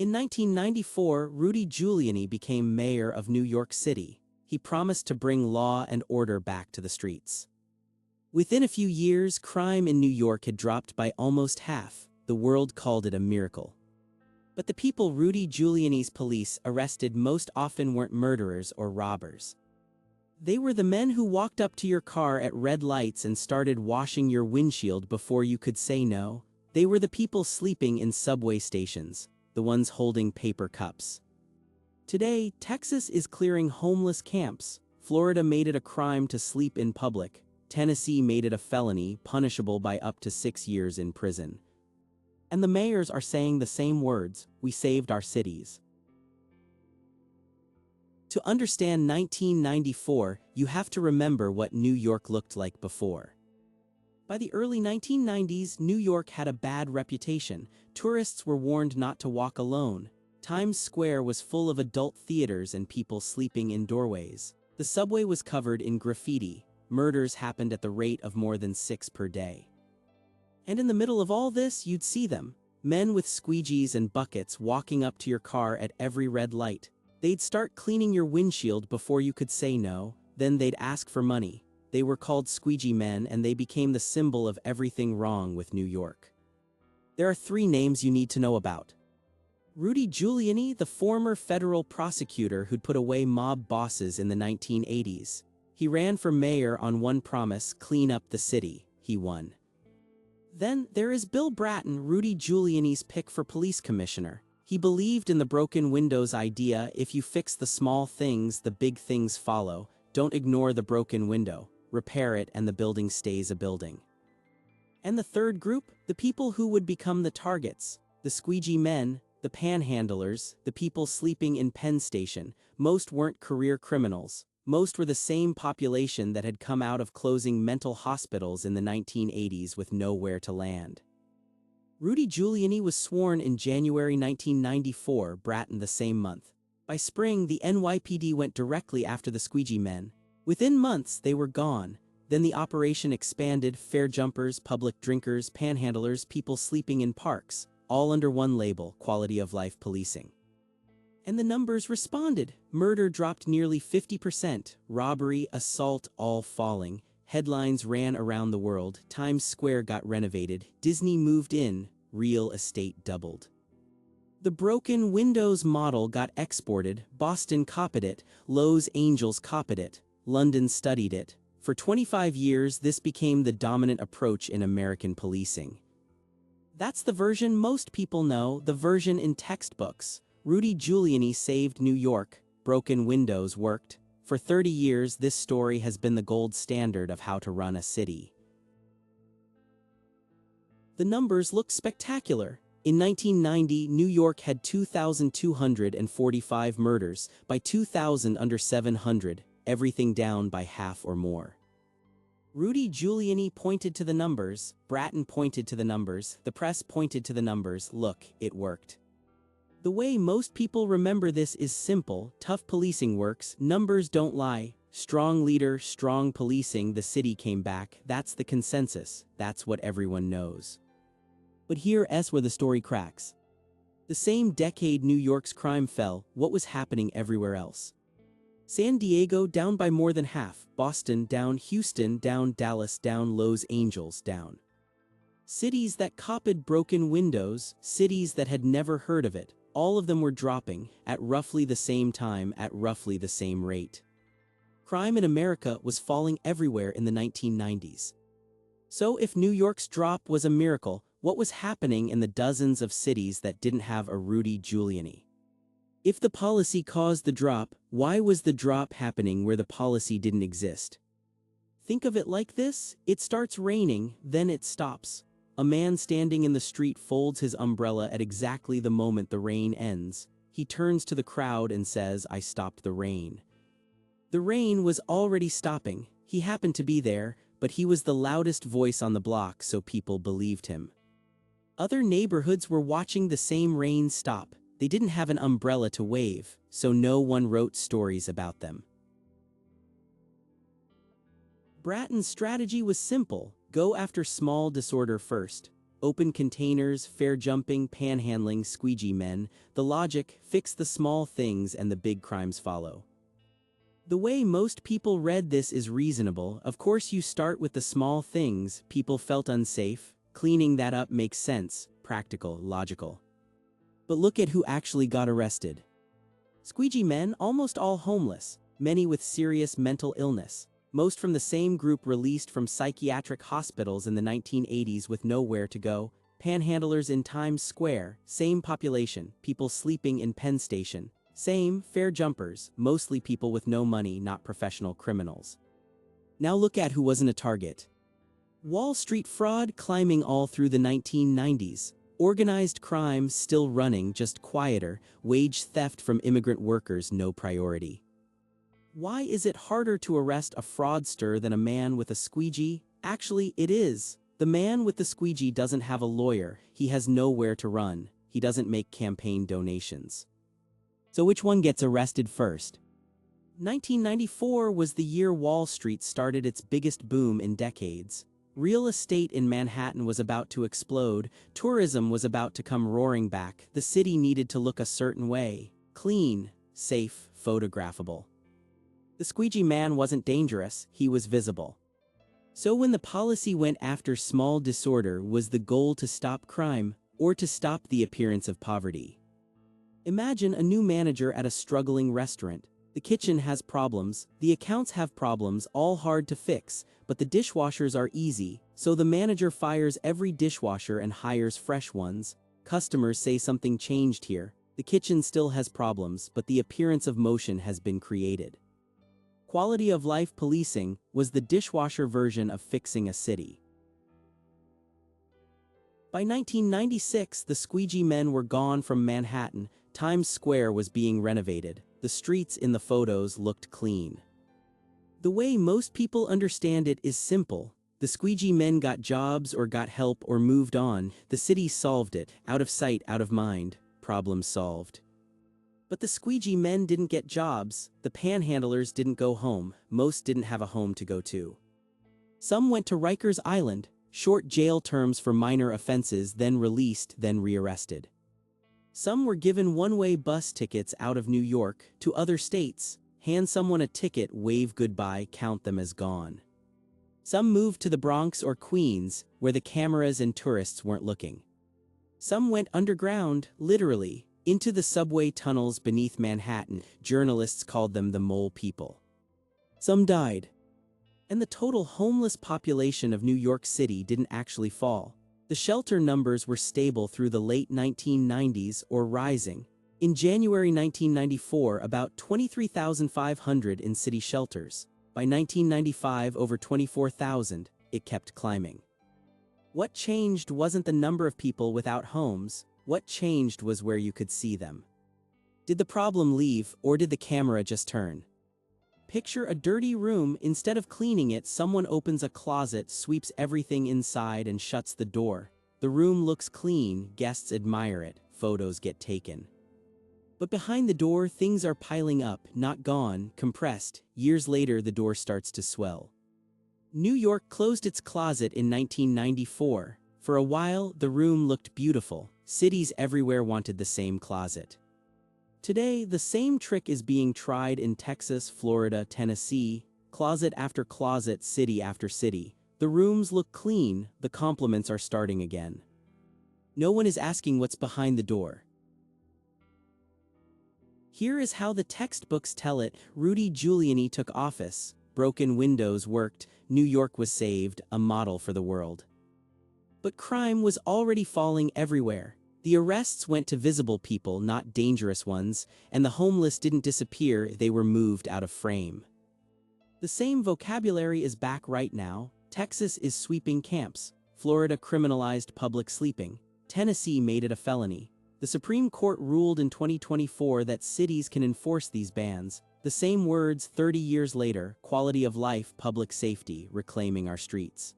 In 1994, Rudy Giuliani became mayor of New York City. He promised to bring law and order back to the streets. Within a few years, crime in New York had dropped by almost half. The world called it a miracle. But the people Rudy Giuliani's police arrested most often weren't murderers or robbers. They were the men who walked up to your car at red lights and started washing your windshield before you could say no. They were the people sleeping in subway stations, the ones holding paper cups. Today, Texas is clearing homeless camps. Florida made it a crime to sleep in public. Tennessee made it a felony, punishable by up to 6 years in prison. And the mayors are saying the same words: we saved our cities. To understand 1994, you have to remember what New York looked like before. By the early 1990s, New York had a bad reputation. Tourists were warned not to walk alone. Times Square was full of adult theaters and people sleeping in doorways. The subway was covered in graffiti. Murders happened at the rate of more than 6 per day. And in the middle of all this, you'd see them. Men with squeegees and buckets walking up to your car at every red light. They'd start cleaning your windshield before you could say no, then they'd ask for money. They were called squeegee men, and they became the symbol of everything wrong with New York. There are 3 names you need to know about. Rudy Giuliani, the former federal prosecutor who'd put away mob bosses in the 1980s. He ran for mayor on one promise: clean up the city. He won. Then there is Bill Bratton, Rudy Giuliani's pick for police commissioner. He believed in the broken windows idea: if you fix the small things, the big things follow. Don't ignore the broken window. Repair it and the building stays a building. And the third group, the people who would become the targets. The squeegee men, the panhandlers, the people sleeping in Penn Station. Most weren't career criminals. Most were the same population that had come out of closing mental hospitals in the 1980s with nowhere to land. Rudy Giuliani was sworn in January 1994, Bratton the same month. By spring, the NYPD went directly after the squeegee men. Within months, they were gone. Then the operation expanded: fare jumpers, public drinkers, panhandlers, people sleeping in parks, all under one label: quality of life policing. And the numbers responded. Murder dropped nearly 50%, robbery, assault, all falling. Headlines ran around the world. Times Square got renovated. Disney moved in. Real estate doubled. The broken windows model got exported. Boston copied it. Los Angeles copied it. London studied it. For 25 years, this became the dominant approach in American policing. That's the version most people know, the version in textbooks. Rudy Giuliani saved New York. Broken windows worked. For 30 years, this story has been the gold standard of how to run a city. The numbers look spectacular. In 1990, New York had 2,245 murders. By 2000, under 700, everything down by half or more. Rudy Giuliani pointed to the numbers. Bratton pointed to the numbers. The press pointed to the numbers. Look, it worked. The way most people remember this is simple: tough policing works, numbers don't lie. Strong leader, strong policing, the city came back. That's the consensus. That's what everyone knows. But here's where the story cracks. The same decade New York's crime fell, what was happening everywhere else? San Diego down by more than half, Boston down, Houston down, Dallas down, Los Angeles down. Cities that copied broken windows, cities that had never heard of it, all of them were dropping, at roughly the same time, at roughly the same rate. Crime in America was falling everywhere in the 1990s. So if New York's drop was a miracle, what was happening in the dozens of cities that didn't have a Rudy Giuliani? If the policy caused the drop, why was the drop happening where the policy didn't exist? Think of it like this: it starts raining, then it stops. A man standing in the street folds his umbrella at exactly the moment the rain ends. He turns to the crowd and says, "I stopped the rain." The rain was already stopping. He happened to be there, but he was the loudest voice on the block, so people believed him. Other neighborhoods were watching the same rain stop. They didn't have an umbrella to wave, so no one wrote stories about them. Bratton's strategy was simple: go after small disorder first. Open containers, fair jumping, panhandling, squeegee men. The logic, fix the small things and the big crimes follow. The way most people read this is reasonable. Of course you start with the small things. People felt unsafe. Cleaning that up makes sense, practical, logical. But look at who actually got arrested. Squeegee men, almost all homeless, many with serious mental illness. Most from the same group released from psychiatric hospitals in the 1980s with nowhere to go. Panhandlers in Times Square, same population, people sleeping in Penn Station. Same, fair jumpers, mostly people with no money, not professional criminals. Now look at who wasn't a target. Wall Street fraud climbing all through the 1990s. Organized crime still running, just quieter. Wage theft from immigrant workers, no priority. Why is it harder to arrest a fraudster than a man with a squeegee? Actually, it is. The man with the squeegee doesn't have a lawyer, he has nowhere to run, he doesn't make campaign donations. So which one gets arrested first? 1994 was the year Wall Street started its biggest boom in decades. Real estate in Manhattan was about to explode, tourism was about to come roaring back, the city needed to look a certain way. Clean, safe, photographable. The squeegee man wasn't dangerous, he was visible. So when the policy went after small disorder, was the goal to stop crime, or to stop the appearance of poverty? Imagine a new manager at a struggling restaurant. The kitchen has problems, the accounts have problems, all hard to fix, but the dishwashers are easy, so the manager fires every dishwasher and hires fresh ones. Customers say something changed here. The kitchen still has problems, but the appearance of motion has been created. Quality of life policing was the dishwasher version of fixing a city. By 1996, the squeegee men were gone from Manhattan. Times Square was being renovated. The streets in the photos looked clean. The way most people understand it is simple. The squeegee men got jobs or got help or moved on. The city solved it. Out of sight, out of mind. Problem solved. But the squeegee men didn't get jobs. The panhandlers didn't go home. Most didn't have a home to go to. Some went to Rikers Island. Short jail terms for minor offenses, then released, then rearrested. Some were given one-way bus tickets out of New York to other states. Hand someone a ticket, wave goodbye, count them as gone. Some moved to the Bronx or Queens, where the cameras and tourists weren't looking. Some went underground, literally, into the subway tunnels beneath Manhattan. Journalists called them the mole people. Some died. And the total homeless population of New York City didn't actually fall. The shelter numbers were stable through the late 1990s or rising. In January 1994, about 23,500 in city shelters. By 1995, over 24,000, it kept climbing. What changed wasn't the number of people without homes, what changed was where you could see them. Did the problem leave, or did the camera just turn? Picture a dirty room. Instead of cleaning it, someone opens a closet, sweeps everything inside and shuts the door. The room looks clean, guests admire it, photos get taken. But behind the door, things are piling up, not gone, compressed. Years later, the door starts to swell. New York closed its closet in 1994. For a while, the room looked beautiful. Cities everywhere wanted the same closet. Today, the same trick is being tried in Texas, Florida, Tennessee, closet after closet, city after city. The rooms look clean, the compliments are starting again. No one is asking what's behind the door. Here is how the textbooks tell it. Rudy Giuliani took office. Broken windows worked. New York was saved, a model for the world. But crime was already falling everywhere. The arrests went to visible people, not dangerous ones, and the homeless didn't disappear, they were moved out of frame. The same vocabulary is back right now. Texas is sweeping camps. Florida criminalized public sleeping. Tennessee made it a felony. The Supreme Court ruled in 2024 that cities can enforce these bans. The same words 30 years later, quality of life, public safety, reclaiming our streets.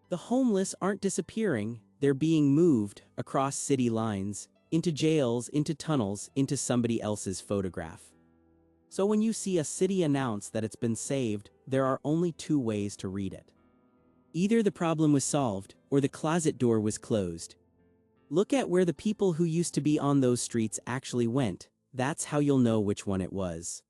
The homeless aren't disappearing, they're being moved across city lines, into jails, into tunnels, into somebody else's photograph. So when you see a city announce that it's been saved, there are only two ways to read it. Either the problem was solved, or the closet door was closed. Look at where the people who used to be on those streets actually went. That's how you'll know which one it was.